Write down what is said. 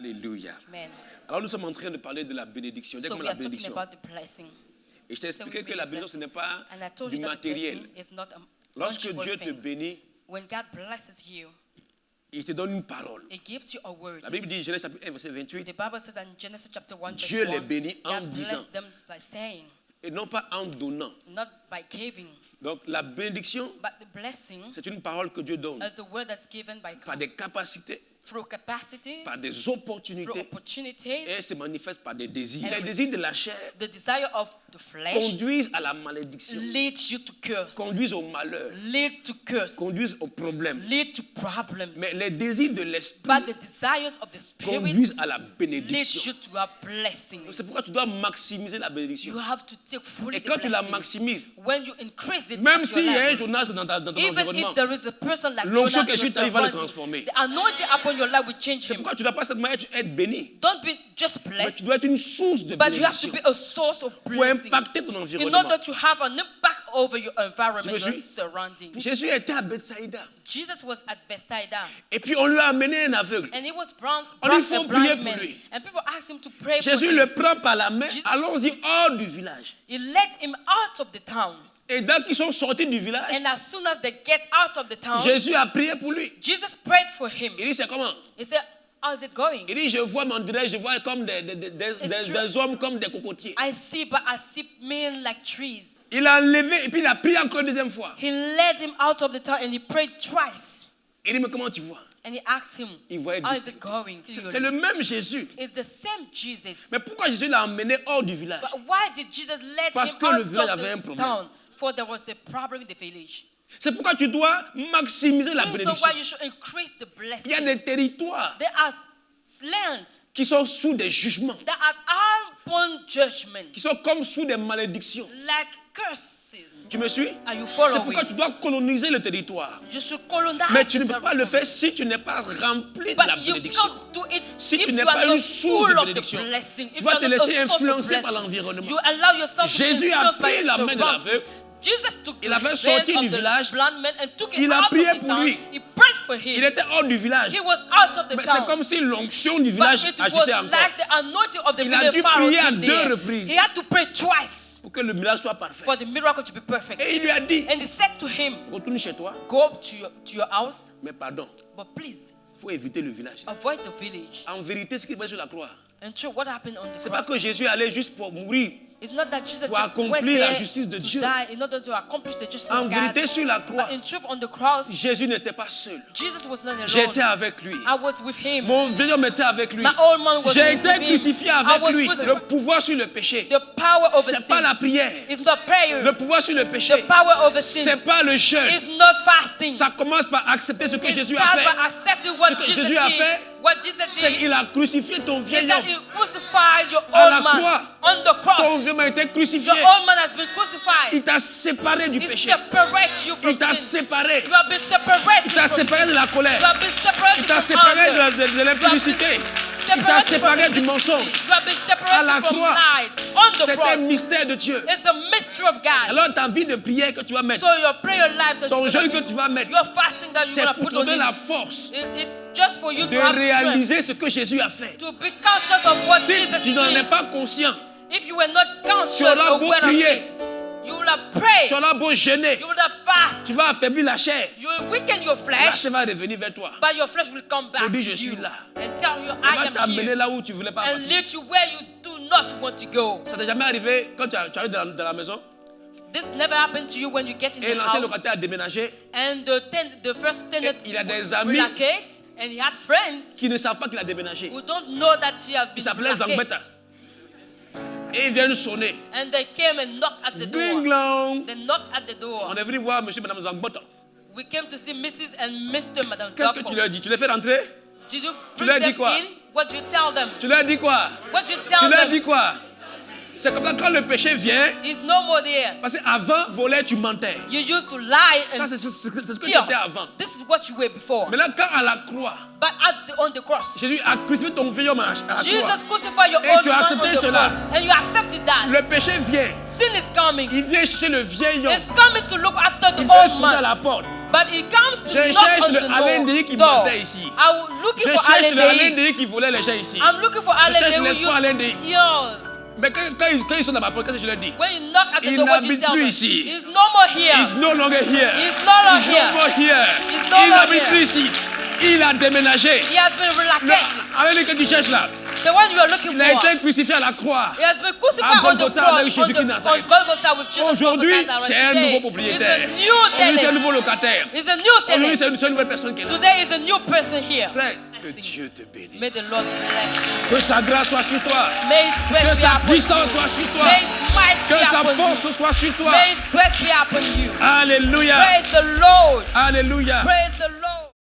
Alléluia. Amen. Alors nous sommes en train de parler de la bénédiction. So Comment we la are talking bénédiction. about the blessing. Et je t'ai expliqué que la bénédiction, ce n'est pas And I told du you that the matériel. blessing is not a Lorsque tangible Dieu te things. bénit, When God blesses you, il te donne une parole. He gives you a word. La Bible dit, Genèse chapitre 1, verset 28, The Bible says in Genesis chapter 1, verse Dieu les 1, bénit en God disant. blessed them by saying, et non pas en donnant. not by giving. Donc la bénédiction, But the blessing c'est une parole que Dieu donne is the word that's given by par God des capacités, through capacities, par des through opportunités, opportunities, et elle se manifeste par des désirs. And Les désirs de la chair the desire of the flesh conduisent à la malédiction, leads you to curse, conduisent au malheur, lead to curse, conduisent aux problèmes. lead to problems. Mais les désirs de l'esprit But the desires of the spirit conduisent à la leads bénédiction. you to a blessing. C'est pourquoi tu dois maximiser la bénédiction. You have to take fully Et the quand tu la blessing. maximises, When you increase it, même at s'il your y a un level, Jonas dans ton even environnement, if there is a person like l'onction Jonah qui est in sur your ta vie va le surrounding, transformer. the anointing upon your life will change c'est him. pourquoi tu ne dois pas seulement être béni, Don't be just mais blessed, tu dois être une source de but you have to bénédiction be a source of pour blessing impacter ton in environnement. order to have an impact over your environment, Tu me your suis? surrounding. Jésus était à Bethsaïda Jesus was at Bethsaida, et puis on lui a amené un aveugle. and he was On lui brought faut a prier blind pour man, lui. and people asked him to pray for Jésus him. le prend par la main, Jesus- allons-y hors du village. He led him out of the town, Et dès qu'ils sont sortis du village, and as soon as they get out of the town, Jésus a prié pour lui. Jesus prayed for him. Il dit, c'est comment? He said, how's it going? Il dit, je vois, mon dirait, je vois comme des true. hommes comme des cocotiers. I see, but I see men like trees. Il a enlevé et puis il a prié encore une deuxième fois. He led him out of the town and he prayed twice. Il dit, mais comment tu vois? And he asked him, Il voyait how is distinct. it going? C'est le même Jésus. It's the same Jesus. Mais pourquoi Jésus l'a emmené hors du village? But why did Jesus let Parce him que out le village of avait un the problème. town? For there was a problem in the village. C'est pourquoi tu dois maximiser la This is bénédiction. why you should increase the blessing. Il y a des territoires There are lands qui sont sous des jugements, that are upon judgment, qui sont comme sous des malédictions. like curses. Tu me suis? Are you C'est following? pourquoi tu dois coloniser le territoire. You should colonize Mais tu ne the peux pas le territory. faire si tu n'es pas rempli de la But you bénédiction. can't do it Si if tu n'es you are pas not une source full de of the bénédiction, blessing. tu If vas you te are not laisser a source of influencer par blessing, l'environnement. you allow yourself to be Jésus a influenced by pris la main de surroundings. l'aveugle. Jesus took Il a fait the sortir hand du of the village. blind man and took Il it a out prié of the pour town. lui. He prayed for him. Il était hors du village. He was out of the Mais c'est town. comme si l'onction du But village it was agissait encore. like the anointing of the Il a village dû followed prier à him 2 there. reprises. He had to pray twice Pour que le miracle soit parfait. for the miracle to be perfect. Et il lui a dit, And he said to him, retourne chez toi, go up to your house, mais pardon, but please il faut éviter le village. avoid the village. En vérité, ce qui est passé sur la croix, And true, what happened on the c'est pas cross? que Jésus allait juste pour mourir. It's not that Jesus Pour just went accomplir la there justice de to Dieu. die in order to accomplish the justice En of vérité, God. sur la croix, But in truth, on the cross, Jésus n'était pas seul. Jesus was not alone. J'étais avec lui. I was with him. Mon vieil homme était avec lui. My old man was J'ai with été him. crucifié I avec was lui. crucified. Le pouvoir sur le péché. The power over C'est pas la sin prière. is not prayer. Le pouvoir sur le péché. The power over sin C'est pas le jeûne. is not fasting. Ça commence par accepter ce que It Jésus a starts fait. by accepting what Ce que Jesus Jésus a did. fait, What Jesus C'est did qu'il a crucifié ton vieil is that homme. he crucified your À la old man croix. on the Ton cross. vieil homme a été crucifié. Your old man has been crucified. Il t'a séparé du He péché. separates you Il from t'a sin. séparé. You have been separated Il t'a from séparé sin. de la You colère. have been separated Il t'a from séparé anger. de l'impudicité. Il t'a séparé du mensonge. You have been À la separated from croix. lies. On the C'est un cross. mystère de Dieu. It's the mystery of God. Alors ta vie de prière que tu vas mettre, So your prayer life that ton you're jeûne gonna que do, tu vas mettre, your fasting that you're c'est gonna pour put te on donner it, la force it's just for you de to have strength, réaliser ce que Jésus a fait. to be conscious of what Si Jesus tu n'en es did. pas conscient, If you were not conscious tu auras of beau what of prier. it, you would have prayed, tu auras beau jeûner, you would have fasted, tu vas affaiblir la chair. you will weaken your La flesh, chair va revenir vers toi. but your flesh will come back Pour to dire, je you suis là. and tell you, Il I va am t'amener here, là où tu ne voulais pas and partir. lead you where you do not want to go. Ça t'est jamais arrivé quand tu arrives dans la maison This never happened to you when you get in et the l'ancien house locataire a déménagé and the first tenant il a des will amis relocate and he had friends qui ne savent pas qu'il a déménagé. who don't know that he has Il been s'appelait relocated. Zangbeta. Et ils viennent sonner. And they came and knocked at the Ding door. long. They knocked at the door. On est venu voir monsieur et madame Zangbeta. We came to see Mrs. and Mr. Madame Qu'est-ce que Zappo. tu leur dis? Tu les fais rentrer? Did you Tu bring leur dis them quoi? in? What you tell them? Tu leur dis quoi? What you Tu tell leur them dis quoi? C'est comme ça quand le péché vient, is no more there. parce qu'avant, voler, tu mentais. You used to lie Ça, and c'est ce que tu steal. étais avant. This is what you were before. Mais là, quand à la croix, But on the cross, Jésus a crucifié ton vieil homme à la croix. Jesus crucified your Et old tu as man on accepté the cela. cross. And you accepted that. Le péché vient. Sin is coming. Il vient chercher le vieil homme. It's coming to look after the Il vient old sonner à man. la porte. But he comes to Je knock cherche on le the Alain Déhy qui door. mentait ici. I'm looking Je for cherche Alain le Alain Déhy. Déhy qui volait les gens ici. I'm looking for Alain cherche Déhy who l'espoir Alain used Déhy. to steal. Mais quand ils sont dans ma porte, qu'est-ce que je leur dis? When you knock at the Il door, what you n'habite tell plus them? ici. He's no more here. He's no longer here. He's no longer He's here. no more here. He's no Il longer n'habite here. plus ici. Il a déménagé. He has been relocated. Alain Déhy que tu cherches là, The one you are looking il a for. été crucifié à la croix. He has been À crucified on the Golgotha cross, avec Jésus-Christ on Nazareth. Golgotha with Jesus Aujourd'hui, Christ of c'est Nazareth. un nouveau Today, propriétaire. He's a new Aujourd'hui, c'est un tenant. nouveau locataire. He's a new Aujourd'hui, tenant. c'est une nouvelle personne qui est là. Today is a new person here. Frère, que I sing. Dieu te bénisse. May the Lord bless you. Que sa grâce soit sur toi. May His Que grace be sa upon puissance you. soit sur toi. May His might be Que sa upon you. force soit sur toi. May His grace be upon you. Alléluia. Praise the Lord. Alléluia. Praise the Lord.